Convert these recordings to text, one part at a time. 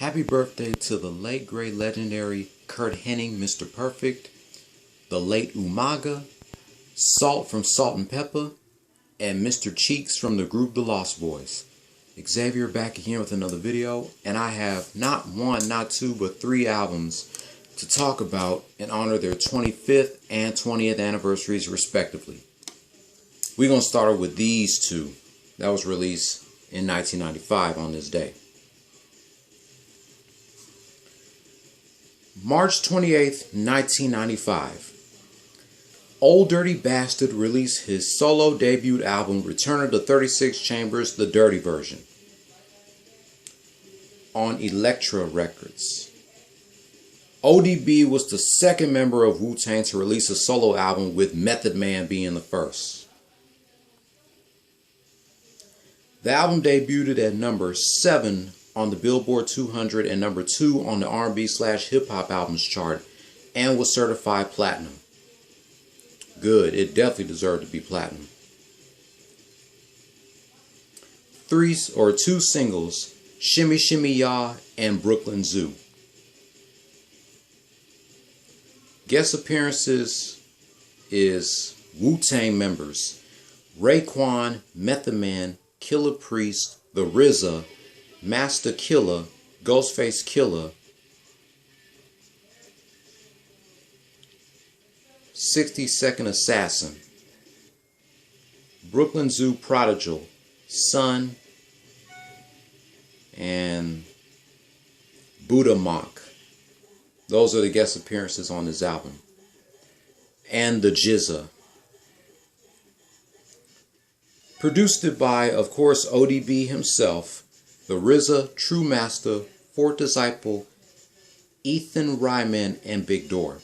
Happy birthday to the late great legendary Kurt Hennig, Mr. Perfect, the late Umaga, Salt from Salt and Pepper, and Mr. Cheeks from the group The Lost Boys. Xavier back again with another video, and I have not one, not two, but 3 albums to talk about in honor of their 25th and 20th anniversaries respectively. We're going to start with these 2 that was released in 1995 on this day. March 28th, 1995. Old Dirty Bastard released his solo debut album Return of the 36 Chambers, the Dirty Version, on Elektra Records. ODB was the second member of Wu-Tang to release a solo album, with Method Man being the first. The album debuted at number 7 on the Billboard 200 and number 2 on the R&B/hip hop albums chart, and was certified platinum. Good, it definitely deserved to be platinum. 2 singles, Shimmy Shimmy Ya and Brooklyn Zoo. Guest appearances is Wu-Tang members Raekwon, Method Man, Killah Priest, The RZA, Master Killer, Ghostface Killah, 60-Second Assassin, Brooklyn Zoo Prodigal, Sun, and Buddha Monk. Those are the guest appearances on this album. And the GZA. Produced it by, of course, ODB himself, the RZA, True Master, Fourth Disciple, Ethan Ryman, and Big Door.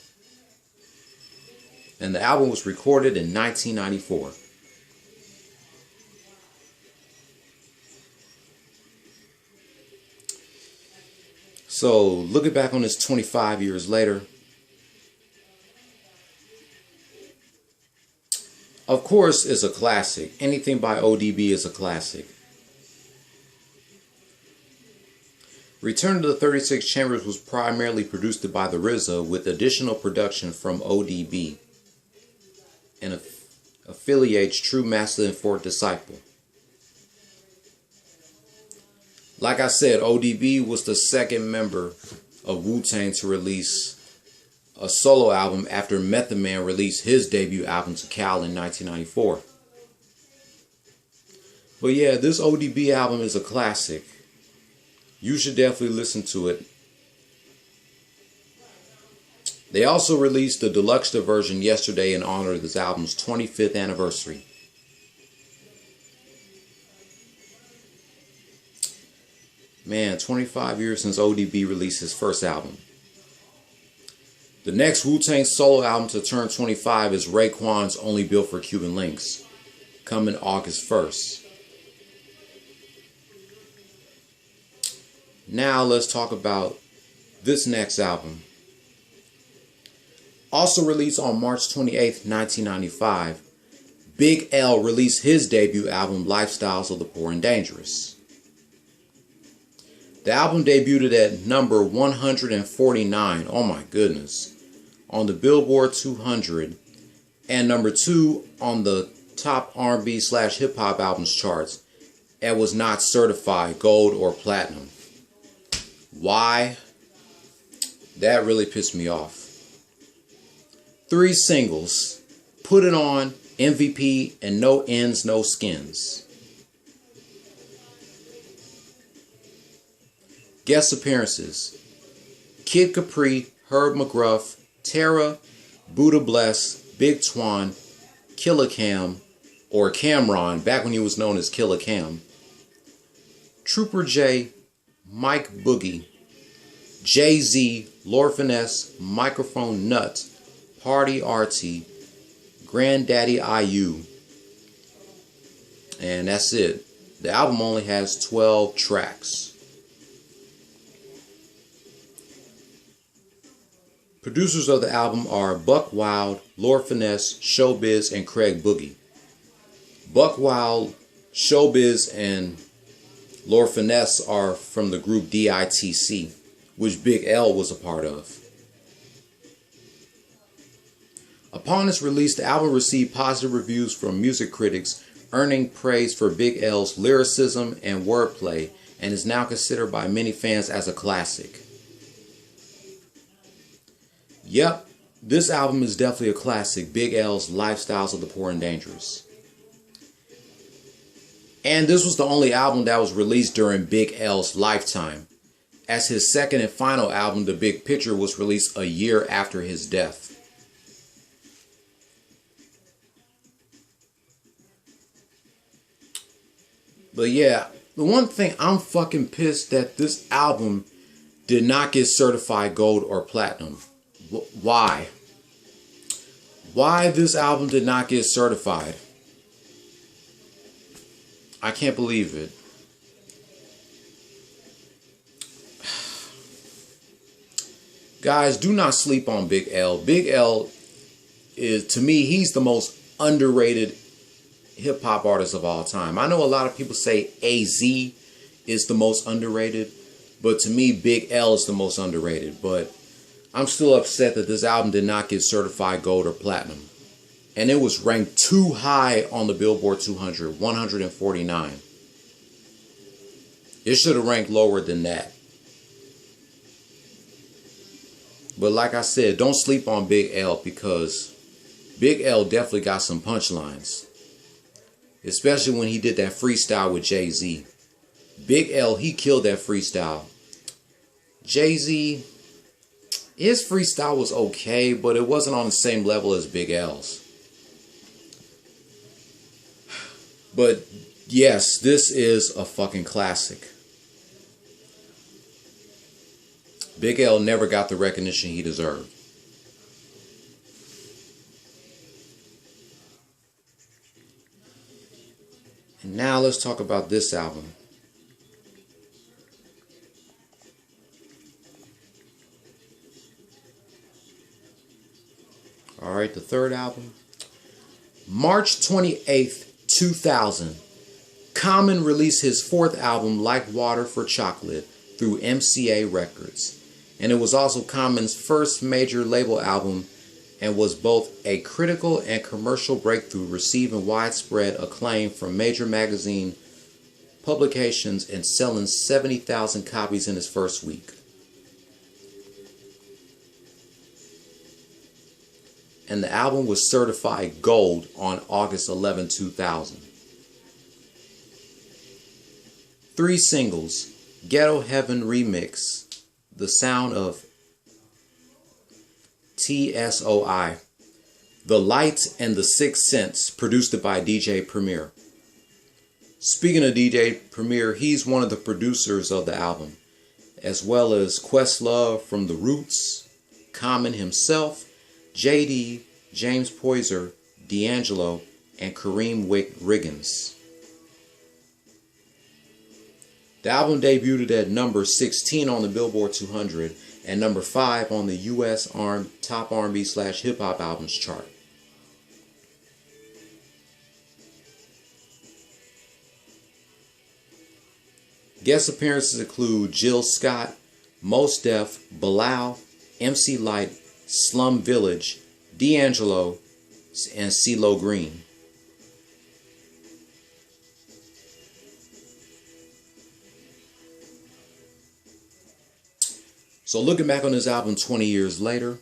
And the album was recorded in 1994. So, looking back on this 25 years later, of course, it's a classic. Anything by ODB is a classic. Return to the 36 Chambers was primarily produced by the RZA, with additional production from ODB and affiliates True Master and Fourth Disciple. Like I said, ODB was the second member of Wu-Tang to release a solo album after Method Man released his debut album to Cal in 1994. But yeah, this ODB album is a classic. You should definitely listen to it. They also released the deluxe version yesterday in honor of this album's 25th anniversary. Man, 25 years since ODB released his first album. The next Wu-Tang solo album to turn 25 is Raekwon's Only Built for Cuban Links, coming August 1st. Now let's talk about this next album. Also released on March 28th, 1995, Big L released his debut album Lifestyles of the Poor and Dangerous. The album debuted at number 149, oh my goodness, on the Billboard 200 and number 2 on the top R&B/hip hop albums charts, and was not certified gold or platinum. Why? That really pissed me off. 3 singles, Put It On, MVP, and No Ends, No Skins. Guest appearances, Kid Capri, Herb McGruff, Terra, Buddha Bless, Big Twan, Killer Cam, or Cameron, back when he was known as Killer Cam, Trooper J, Mike Boogie, Jay-Z, Lord Finesse, Microphone Nut, Party RT, Granddaddy IU, and that's it. The album only has 12 tracks. Producers of the album are Buck Wild, Lord Finesse, Showbiz, and Craig Boogie. Buck Wild, Showbiz, and Lord Finesse are from the group DITC, which Big L was a part of. Upon its release, the album received positive reviews from music critics, earning praise for Big L's lyricism and wordplay, and is now considered by many fans as a classic. Yep, this album is definitely a classic, Big L's Lifestyles of the Poor and Dangerous. And this was the only album that was released during Big L's lifetime, as his second and final album, The Big Picture, was released a year after his death. But yeah, the one thing I'm fucking pissed that this album did not get certified gold or platinum. Why? Why this album did not get certified? I can't believe it. Guys, do not sleep on Big L. Big L is, to me, he's the most underrated hip-hop artist of all time. I know a lot of people say AZ is the most underrated, but to me, Big L is the most underrated. But I'm still upset that this album did not get certified gold or platinum. And it was ranked too high on the Billboard 200, 149. It should have ranked lower than that. But like I said, don't sleep on Big L, because Big L definitely got some punchlines. Especially when he did that freestyle with Jay-Z. Big L, he killed that freestyle. Jay-Z, his freestyle was okay, but it wasn't on the same level as Big L's. But yes, this is a fucking classic. Big L never got the recognition he deserved. And now let's talk about this album. Alright, the third album. March 28th, 2000. Common released his fourth album, Like Water for Chocolate, through MCA Records. And it was also Common's first major label album, and was both a critical and commercial breakthrough, receiving widespread acclaim from major magazine publications and selling 70,000 copies in its first week. And the album was certified gold on August 11, 2000. 3 singles: Ghetto Heaven Remix, The Sound of TSOI, The Light, and The Sixth Sense, produced by DJ Premier. Speaking of DJ Premier, he's one of the producers of the album, as well as Questlove from The Roots, Common himself, JD, James Poyser, D'Angelo, and Kareem Riggins. The album debuted at number 16 on the Billboard 200 and number 5 on the U.S. Top R&B/Hip Hop Albums chart. Guest appearances include Jill Scott, Mos Def, Bilal, MC Lyte, Slum Village, D'Angelo, and CeeLo Green. So looking back on this album 20 years later,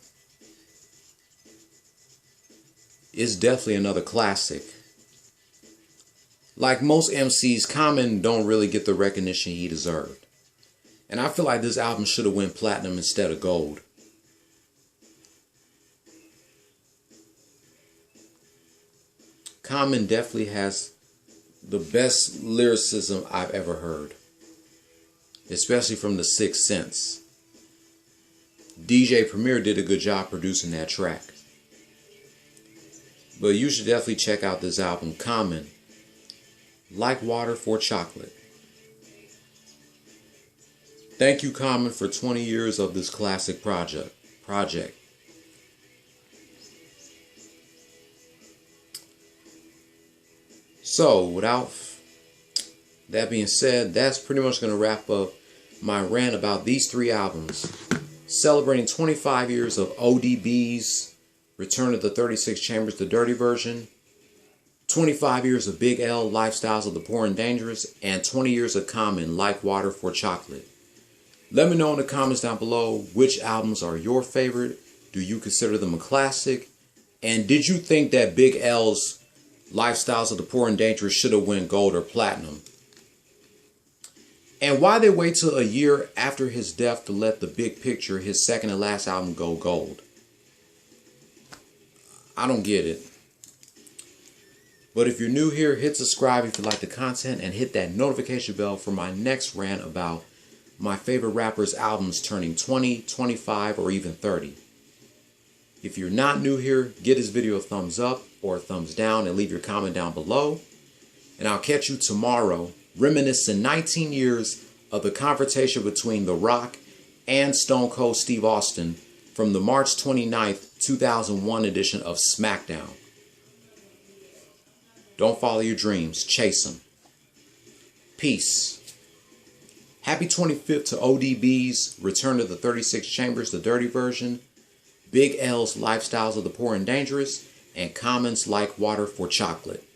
it's definitely another classic. Like most MCs, Common don't really get the recognition he deserved. And I feel like this album should have went platinum instead of gold. Common definitely has the best lyricism I've ever heard, especially from The Sixth Sense. DJ Premier did a good job producing that track. But you should definitely check out this album, Common, Like Water for Chocolate. Thank you, Common, for 20 years of this classic project. So, without That being said, that's pretty much going to wrap up my rant about these three albums. Celebrating 25 years of ODB's Return of the 36 Chambers, the dirty version. 25 years of Big L, Lifestyles of the Poor and Dangerous. And 20 years of Common, Like Water for Chocolate. Let me know in the comments down below which albums are your favorite. Do you consider them a classic? And did you think that Big L's Lifestyles of the Poor and Dangerous should have won gold or platinum? And why they wait till a year after his death to let The Big Picture, his second and last album, go gold? I don't get it. But if you're new here, hit subscribe if you like the content and hit that notification bell for my next rant about my favorite rappers' albums turning 20, 25, or even 30. If you're not new here, give this video a thumbs up or a thumbs down and leave your comment down below. And I'll catch you tomorrow, reminiscing 19 years of the confrontation between The Rock and Stone Cold Steve Austin from the March 29th, 2001 edition of SmackDown. Don't follow your dreams, chase them. Peace. Happy 25th to ODB's Return of the 36 Chambers, the dirty version, Big L's Lifestyles of the Poor and Dangerous, and Common's Like Water for Chocolate.